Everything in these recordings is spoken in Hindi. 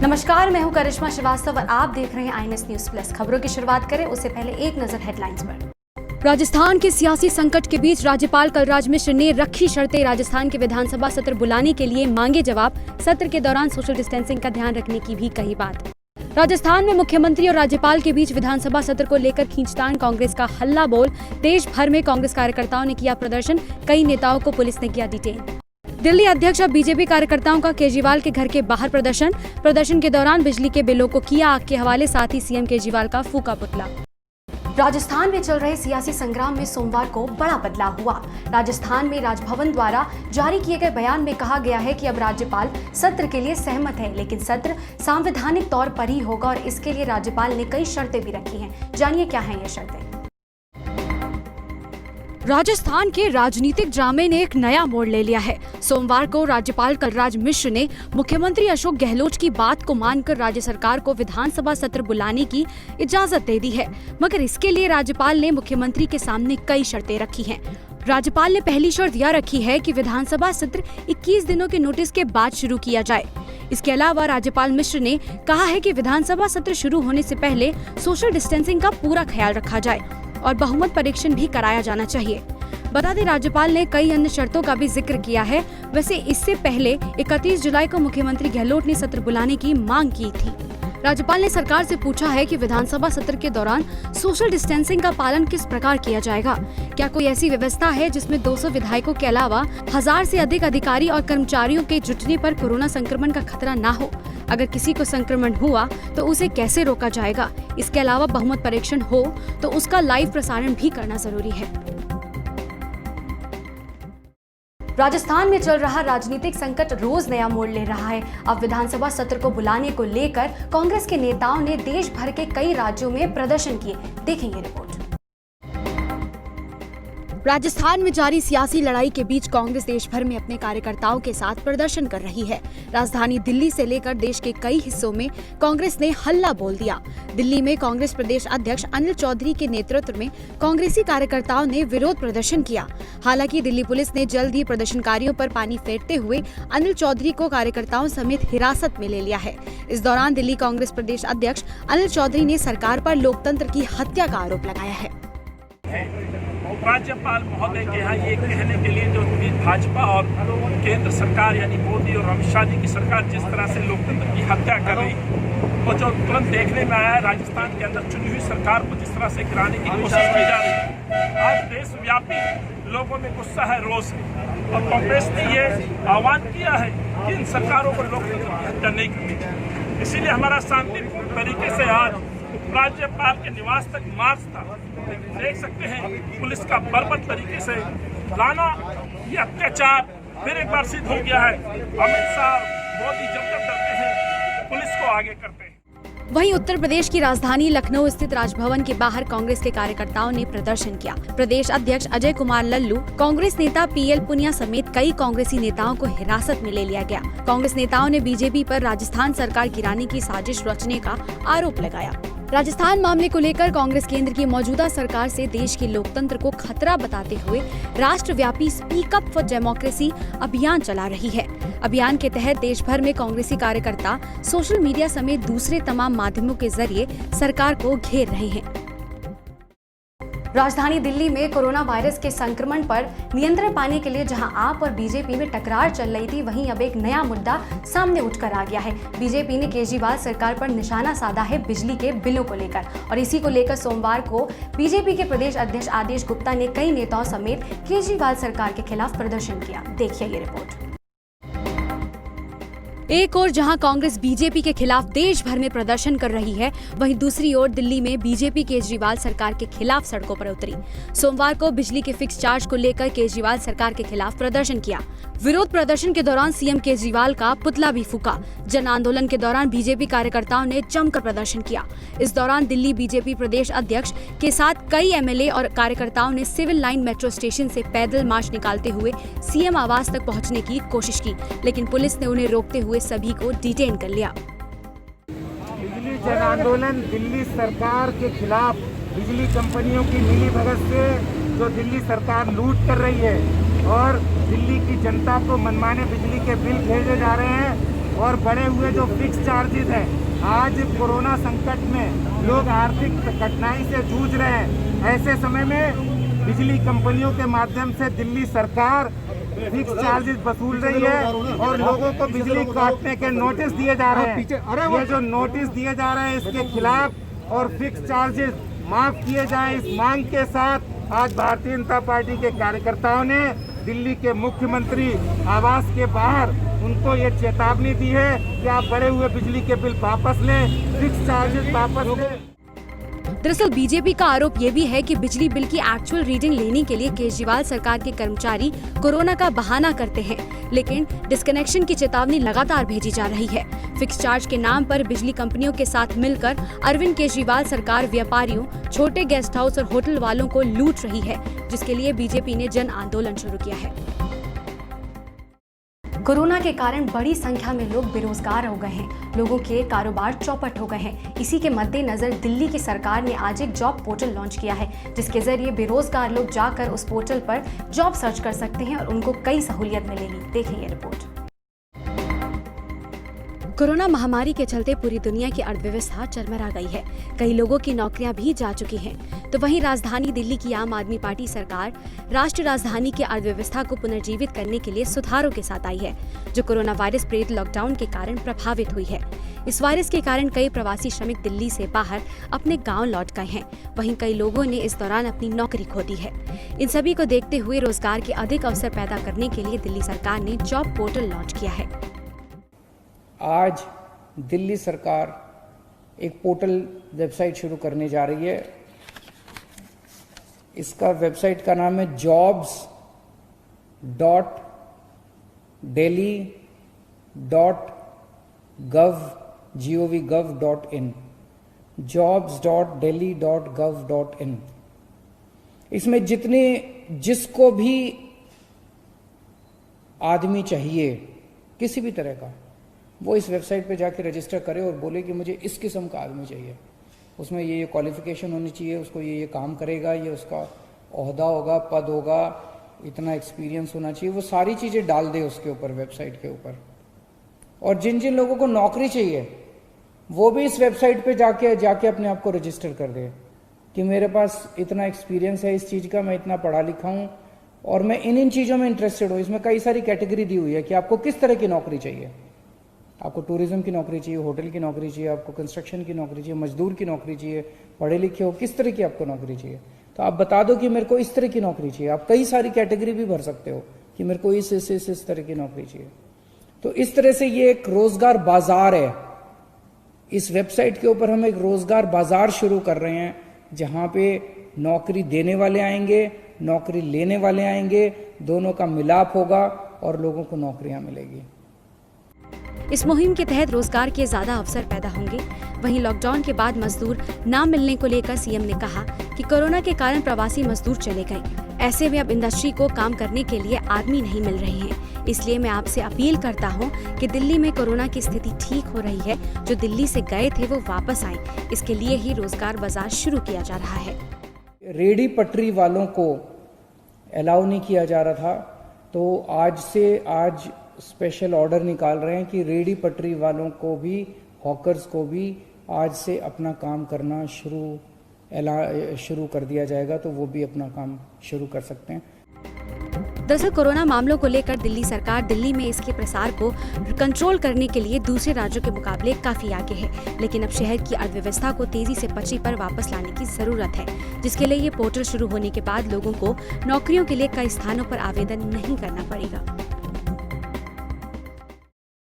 नमस्कार, मैं हूं करिश्मा श्रीवास्तव और आप देख रहे हैं INS न्यूज प्लस। खबरों की शुरुआत करें उससे पहले एक नजर हेडलाइंस पर। राजस्थान के सियासी संकट के बीच राज्यपाल कलराज मिश्र ने रखी शर्तें। राजस्थान के विधानसभा सत्र बुलाने के लिए मांगे जवाब। सत्र के दौरान सोशल डिस्टेंसिंग का ध्यान रखने की भी कही बात। राजस्थान में मुख्यमंत्री और राज्यपाल के बीच विधानसभा सत्र को लेकर खींचतान, कांग्रेस का हल्ला बोल। देश भर में कांग्रेस कार्यकर्ताओं ने किया प्रदर्शन, कई नेताओं को पुलिस ने किया डिटेन। दिल्ली अध्यक्ष अब बीजेपी कार्यकर्ताओं का केजरीवाल के घर के बाहर प्रदर्शन के दौरान बिजली के बिलों को किया आग के हवाले, साथ ही सीएम केजरीवाल का फूका पुतला। राजस्थान में चल रहे सियासी संग्राम में सोमवार को बड़ा बदलाव हुआ। राजस्थान में राजभवन द्वारा जारी किए गए बयान में कहा गया है कि अब राज्यपाल सत्र के लिए सहमत है, लेकिन सत्र संवैधानिक तौर पर ही होगा और इसके लिए राज्यपाल ने कई शर्तें भी रखी हैं। जानिए क्या हैं ये शर्तें। राजस्थान के राजनीतिक ड्रामे ने एक नया मोड़ ले लिया है। सोमवार को राज्यपाल कलराज मिश्र ने मुख्यमंत्री अशोक गहलोत की बात को मानकर राज्य सरकार को विधानसभा सत्र बुलाने की इजाजत दे दी है, मगर इसके लिए राज्यपाल ने मुख्यमंत्री के सामने कई शर्तें रखी हैं। राज्यपाल ने पहली शर्त यह रखी है कि विधानसभा सत्र 21 दिनों के नोटिस के बाद शुरू किया जाए। इसके अलावा राज्यपाल मिश्र ने कहा है कि विधानसभा सत्र शुरू होने से पहले सोशल डिस्टेंसिंग का पूरा ख्याल रखा जाए और बहुमत परीक्षण भी कराया जाना चाहिए। बता दें, राज्यपाल ने कई अन्य शर्तों का भी जिक्र किया है। वैसे इससे पहले 31 जुलाई को मुख्यमंत्री गहलोत ने सत्र बुलाने की मांग की थी। राज्यपाल ने सरकार से पूछा है कि विधानसभा सत्र के दौरान सोशल डिस्टेंसिंग का पालन किस प्रकार किया जाएगा। क्या कोई ऐसी व्यवस्था है जिसमें 200 विधायकों के अलावा 1000 से अधिक अधिकारी और कर्मचारियों के जुटने पर कोरोना संक्रमण का खतरा न हो। अगर किसी को संक्रमण हुआ तो उसे कैसे रोका जाएगा। इसके अलावा बहुमत परीक्षण हो तो उसका लाइव प्रसारण भी करना जरूरी है। राजस्थान में चल रहा राजनीतिक संकट रोज नया मोड़ ले रहा है। अब विधानसभा सत्र को बुलाने को लेकर कांग्रेस के नेताओं ने देश भर के कई राज्यों में प्रदर्शन किए। देखेंगे रिपोर्ट। राजस्थान में जारी सियासी लड़ाई के बीच कांग्रेस देश भर में अपने कार्यकर्ताओं के साथ प्रदर्शन कर रही है। राजधानी दिल्ली से लेकर देश के कई हिस्सों में कांग्रेस ने हल्ला बोल दिया। दिल्ली में कांग्रेस प्रदेश अध्यक्ष अनिल चौधरी के नेतृत्व में कांग्रेसी कार्यकर्ताओं ने विरोध प्रदर्शन किया। हालांकि दिल्ली पुलिस ने जल्द ही प्रदर्शनकारियों पर पानी फेरते हुए अनिल चौधरी को कार्यकर्ताओं समेत हिरासत में ले लिया है। इस दौरान दिल्ली कांग्रेस प्रदेश अध्यक्ष अनिल चौधरी ने सरकार पर लोकतंत्र की हत्या का आरोप लगाया है। राज्यपाल महोदय के यहाँ ये कहने के लिए जो भाजपा और केंद्र सरकार यानी मोदी और अमित शाह जी की सरकार जिस तरह से लोकतंत्र की हत्या कर रही, वो जो तुरंत देखने में आया है राजस्थान के अंदर चुनी हुई सरकार को जिस तरह से गिराने की कोशिश की जा रही है। आज देशव्यापी लोगों में गुस्सा है, रोष है और कांग्रेस ने ये आह्वान किया है कि इन सरकारों को लोकतंत्र की हत्या नहीं करनी चाहिए। इसीलिए हमारा शांतिपूर्ण तरीके से आज राज्यपाल के निवास तक मार्च था। देख सकते हैं पुलिस का बर्बर तरीके से लाना, ये अत्याचार फिर एक बार सिद्ध हो गया है। अमित शाह मोदी जब तक डरते हैं पुलिस को आगे करते हैं। वहीं उत्तर प्रदेश की राजधानी लखनऊ स्थित राजभवन के बाहर कांग्रेस के कार्यकर्ताओं ने प्रदर्शन किया। प्रदेश अध्यक्ष अजय कुमार लल्लू, कांग्रेस नेता PL पुनिया समेत कई कांग्रेसी नेताओं को हिरासत में ले लिया गया। कांग्रेस नेताओं ने बीजेपी पर राजस्थान सरकार गिराने की साजिश रचने का आरोप लगाया। राजस्थान मामले को लेकर कांग्रेस केंद्र की मौजूदा सरकार से देश के लोकतंत्र को खतरा बताते हुए राष्ट्रव्यापी स्पीक अप फॉर डेमोक्रेसी अभियान चला रही है। अभियान के तहत देश भर में कांग्रेसी कार्यकर्ता सोशल मीडिया समेत दूसरे तमाम माध्यमों के जरिए सरकार को घेर रहे हैं। राजधानी दिल्ली में कोरोना वायरस के संक्रमण पर नियंत्रण पाने के लिए जहां आप और बीजेपी में टकरार चल रही थी, वहीं अब एक नया मुद्दा सामने उठकर आ गया है। बीजेपी ने केजरीवाल सरकार पर निशाना साधा है बिजली के बिलों को लेकर, और इसी को लेकर सोमवार को बीजेपी के प्रदेश अध्यक्ष आदेश गुप्ता ने कई नेताओं समेत केजरीवाल सरकार के खिलाफ प्रदर्शन किया। देखिए ये रिपोर्ट। एक ओर जहां कांग्रेस बीजेपी के खिलाफ देश भर में प्रदर्शन कर रही है, वहीं दूसरी ओर दिल्ली में बीजेपी केजरीवाल सरकार के खिलाफ सड़कों पर उतरी। सोमवार को बिजली के फिक्स चार्ज को लेकर केजरीवाल सरकार के खिलाफ प्रदर्शन किया। विरोध प्रदर्शन के दौरान सीएम केजरीवाल का पुतला भी फूका। जन आंदोलन के दौरान बीजेपी कार्यकर्ताओं ने जमकर प्रदर्शन किया। इस दौरान दिल्ली बीजेपी प्रदेश अध्यक्ष के साथ कई MLA और कार्यकर्ताओं ने सिविल लाइन मेट्रो स्टेशन से पैदल मार्च निकालते हुए सीएम आवास तक पहुंचने की कोशिश की, लेकिन पुलिस ने उन्हें रोकते हुए सभी को डिटेन कर लिया। बिजली जन आंदोलन दिल्ली सरकार के खिलाफ बिजली कंपनियों की मिलीभगत से जो दिल्ली सरकार लूट कर रही है और दिल्ली की जनता को मनमाने बिजली के बिल भेजे जा रहे हैं, और बढ़े हुए जो फिक्स चार्जेस हैं, आज कोरोना संकट में लोग आर्थिक कठिनाई से जूझ रहे हैं। ऐसे समय में बिजली कंपनियों के माध्यम से दिल्ली सरकार फिक्स चार्जेस वसूल रही है और लोगों को बिजली काटने के नोटिस दिए जा रहे हैं। ये जो नोटिस दिए जा रहे हैं इसके खिलाफ और फिक्स चार्जेस माफ किए जाएं, इस मांग के साथ आज भारतीय जनता पार्टी के कार्यकर्ताओं ने दिल्ली के मुख्यमंत्री आवास के बाहर उनको ये चेतावनी दी है कि आप बढ़े हुए बिजली के बिल वापस लें, फिक्स चार्जेस वापस लें। दरअसल बीजेपी का आरोप ये भी है कि बिजली बिल की एक्चुअल रीडिंग लेने के लिए केजरीवाल सरकार के कर्मचारी कोरोना का बहाना करते हैं, लेकिन डिस्कनेक्शन की चेतावनी लगातार भेजी जा रही है। फिक्स चार्ज के नाम पर बिजली कंपनियों के साथ मिलकर अरविंद केजरीवाल सरकार व्यापारियों, छोटे गेस्ट हाउस और होटल वालों को लूट रही है, जिसके लिए बीजेपी ने जन आंदोलन शुरू किया है। कोरोना के कारण बड़ी संख्या में लोग बेरोजगार हो गए हैं, लोगों के कारोबार चौपट हो गए हैं। इसी के मद्देनजर दिल्ली की सरकार ने आज एक जॉब पोर्टल लॉन्च किया है, जिसके जरिए बेरोजगार लोग जाकर उस पोर्टल पर जॉब सर्च कर सकते हैं और उनको कई सहूलियत मिलेगी। देखिए ये रिपोर्ट। कोरोना महामारी के चलते पूरी दुनिया की अर्थव्यवस्था चरमरा गई है, कई लोगों की नौकरियां भी जा चुकी हैं। तो वहीं राजधानी दिल्ली की आम आदमी पार्टी सरकार राष्ट्रीय राजधानी की अर्थव्यवस्था को पुनर्जीवित करने के लिए सुधारों के साथ आई है, जो कोरोना वायरस प्रेरित लॉकडाउन के कारण प्रभावित हुई है। इस वायरस के कारण कई प्रवासी श्रमिक दिल्ली से बाहर अपने गाँव लौट गए हैं, वहीं कई लोगों ने इस दौरान अपनी नौकरी खो दी है। इन सभी को देखते हुए रोजगार के अधिक अवसर पैदा करने के लिए दिल्ली सरकार ने जॉब पोर्टल लॉन्च किया है। आज दिल्ली सरकार एक पोर्टल वेबसाइट शुरू करने जा रही है। इसका वेबसाइट का नाम है jobs.delhi.gov.in jobs.delhi.gov.in। इसमें जिसको भी आदमी चाहिए किसी भी तरह का, वो इस वेबसाइट पे जाके रजिस्टर करे और बोले कि मुझे इस किस्म का आदमी चाहिए, उसमें ये क्वालिफिकेशन होनी चाहिए, उसको ये काम करेगा, ये उसका ओहदा होगा, पद होगा, इतना एक्सपीरियंस होना चाहिए, वो सारी चीज़ें डाल दे उसके ऊपर, वेबसाइट के ऊपर। और जिन जिन लोगों को नौकरी चाहिए वो भी इस वेबसाइट पे जाके अपने आप को रजिस्टर कर दे कि मेरे पास इतना एक्सपीरियंस है इस चीज़ का, मैं इतना पढ़ा लिखा हूँ और मैं इन चीज़ों में इंटरेस्टेड हूँ। इसमें कई सारी कैटेगरी दी हुई है कि आपको किस तरह की नौकरी चाहिए। आपको टूरिज्म की नौकरी चाहिए, होटल की नौकरी चाहिए, आपको कंस्ट्रक्शन की नौकरी चाहिए, मजदूर की नौकरी चाहिए, पढ़े लिखे हो, किस तरह की आपको नौकरी चाहिए, तो आप बता दो कि मेरे को इस तरह की नौकरी चाहिए। आप कई सारी कैटेगरी भी भर सकते हो कि मेरे को इस तरह की नौकरी चाहिए। तो इस तरह से ये एक रोजगार बाजार है। इस वेबसाइट के ऊपर हम एक रोजगार बाजार शुरू कर रहे हैं, जहां पे नौकरी देने वाले आएंगे, नौकरी लेने वाले आएंगे, दोनों का मिलाप होगा और लोगों को नौकरियां मिलेगी। इस मुहिम के तहत रोजगार के ज्यादा अवसर पैदा होंगे। वहीं लॉकडाउन के बाद मजदूर न मिलने को लेकर सीएम ने कहा कि कोरोना के कारण प्रवासी मजदूर चले गए, ऐसे में अब इंडस्ट्री को काम करने के लिए आदमी नहीं मिल रहे हैं। इसलिए मैं आपसे अपील करता हूं कि दिल्ली में कोरोना की स्थिति ठीक हो रही है, जो दिल्ली से गए थे वो वापस आए। इसके लिए ही रोजगार बाजार शुरू किया जा रहा है। रेडी पटरी वालों को अलाउ नहीं किया जा रहा था, तो आज स्पेशल ऑर्डर निकाल रहे हैं कि रेडी पटरी वालों को भी, हॉकर्स को भी आज से अपना काम करना शुरू कर दिया जाएगा, तो वो भी अपना काम शुरू कर सकते हैं। दरअसल कोरोना मामलों को लेकर दिल्ली सरकार दिल्ली में इसके प्रसार को कंट्रोल करने के लिए दूसरे राज्यों के मुकाबले काफी आगे है, लेकिन अब शहर की अर्थव्यवस्था को तेजी से पटरी पर वापस लाने की जरूरत है, जिसके लिए ये पोर्टल शुरू होने के बाद लोगों को नौकरियों के लिए कई स्थानों पर आवेदन नहीं करना पड़ेगा।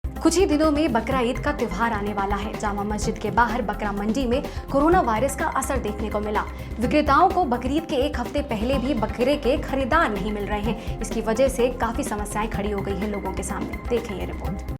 कुछ ही दिनों में बकरा ईद का त्योहार आने वाला है। जामा मस्जिद के बाहर बकरा मंडी में कोरोना वायरस का असर देखने को मिला। विक्रेताओं को बकरीद के एक हफ्ते पहले भी बकरे के खरीदार नहीं मिल रहे हैं। इसकी वजह से काफी समस्याएं खड़ी हो गई हैं लोगों के सामने। देखें ये रिपोर्ट।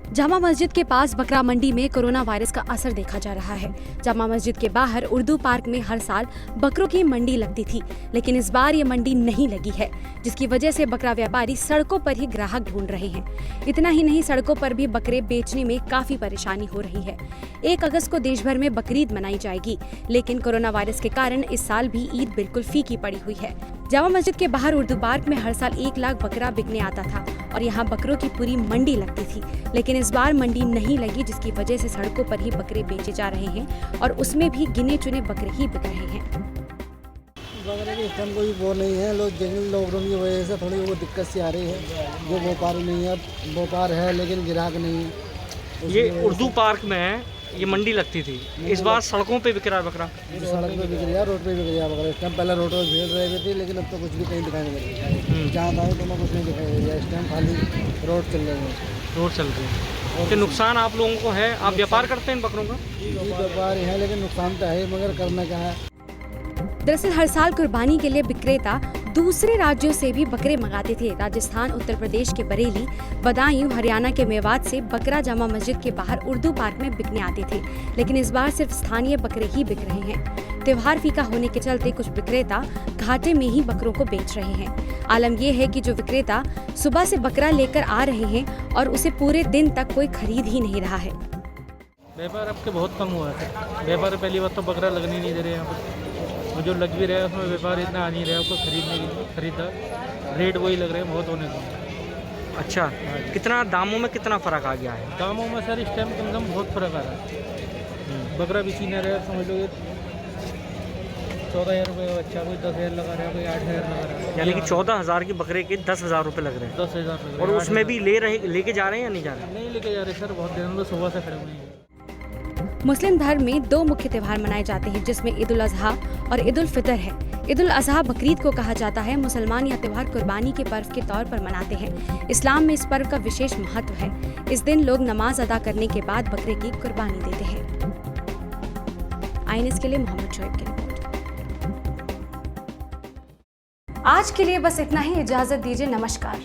जामा मस्जिद के पास बकरा मंडी में कोरोना वायरस का असर देखा जा रहा है। जामा मस्जिद के बाहर उर्दू पार्क में हर साल बकरों की मंडी लगती थी, लेकिन इस बार ये मंडी नहीं लगी है, जिसकी वजह से बकरा व्यापारी सड़कों पर ही ग्राहक ढूंढ रहे हैं। इतना ही नहीं, सड़कों पर भी बकरे बेचने में काफी परेशानी हो रही है। 1 अगस्त को देश भर में बकरीद मनाई जाएगी, लेकिन कोरोना वायरस के कारण इस साल भी ईद बिल्कुल फीकी पड़ी हुई है। जामा मस्जिद के बाहर उर्दू पार्क में हर साल 1 लाख बकरा बिकने आता था और यहाँ बकरों की पूरी मंडी लगती थी, लेकिन इस बार मंडी नहीं लगी, जिसकी वजह से सड़कों पर ही बकरे बेचे जा रहे हैं और उसमें भी गिने चुने बकरे ही बिक रहे हैं। बकरे के इस टाइम कोई वो नहीं है, लोग लॉकडाउन की वजह से थोड़ी वो दिक्कत सी आ रही है, जो व्यापार नहीं है, व्यापार है लेकिन ग्राहक नहीं है। ये उर्दू पार्क में ये मंडी लगती थी, इस बार सड़कों पे बिक रहा है बकरा। सड़क पे बिक रहा, रोड पे बिक रहा बकरा। इस टाइम पहले रोड पर भीड़ रही थी, लेकिन अब तो कुछ भी कहीं दिखाई नहीं दे रही है। जहाँ था तो कुछ नहीं दिखाई दे रहा है, इस टाइम खाली रोड चल रही है। रोड चल रही है, तो नुकसान आप लोगों को है? आप व्यापार करते हैं इन बकरों का? जी व्यापार है, लेकिन नुकसान तो है, मगर करना क्या है। दरअसल हर साल कुर्बानी के लिए विक्रेता दूसरे राज्यों से भी बकरे मंगाते थे। राजस्थान, उत्तर प्रदेश के बरेली, बदायूं, हरियाणा के मेवात से बकरा जामा मस्जिद के बाहर उर्दू पार्क में बिकने आते थे, लेकिन इस बार सिर्फ स्थानीय बकरे ही बिक रहे हैं। त्योहार फीका होने के चलते कुछ विक्रेता घाटे में ही बकरों को बेच रहे हैं। आलम यह है कि जो विक्रेता सुबह से बकरा लेकर आ रहे हैं और उसे पूरे दिन तक कोई खरीद ही नहीं रहा है। व्यापार अब के बहुत कम हुआ है। व्यापार पहली बात तो बकरा लगने नहीं दे रहे यहाँ पर, और जो लग भी रहा है उसमें व्यापार इतना आ नहीं रहा है, उसको खरीदने के लिए खरीदा रेट वही लग रहे हैं, बहुत होने को। अच्छा, कितना दामों में कितना फ़र्क आ गया है? दामों में सर इस टाइम कम से कम बहुत फ़र्क आ रहा है। बकरा भी सीना रहा है, समझ लो 14,000 रुपये बच्चा, कोई 10,000 लगा रहा है, कोई 8,000 लगा रहा है। यानी कि 14,000 के बकरे के 10,000 रुपये लग रहे हैं। 10,000 रुपये। और उसमें भी लेके जा रहे हैं या नहीं जा रहे? नहीं लेके जा रहे सर, बहुत देर में सुबह से खड़े हुए हैं। मुस्लिम धर्म में 2 मुख्य त्योहार मनाए जाते हैं, जिसमें ईद उल अजहा और ईद उल फितर है। ईद उल अजहा बकरीद को कहा जाता है। मुसलमान यह त्योहार कुर्बानी के पर्व के तौर पर मनाते हैं। इस्लाम में इस पर्व का विशेष महत्व है। इस दिन लोग नमाज अदा करने के बाद बकरे की कुर्बानी देते हैं। INS के लिए मोहम्मद शोएब की रिपोर्ट। आज के लिए बस इतना ही, इजाजत दीजिए, नमस्कार।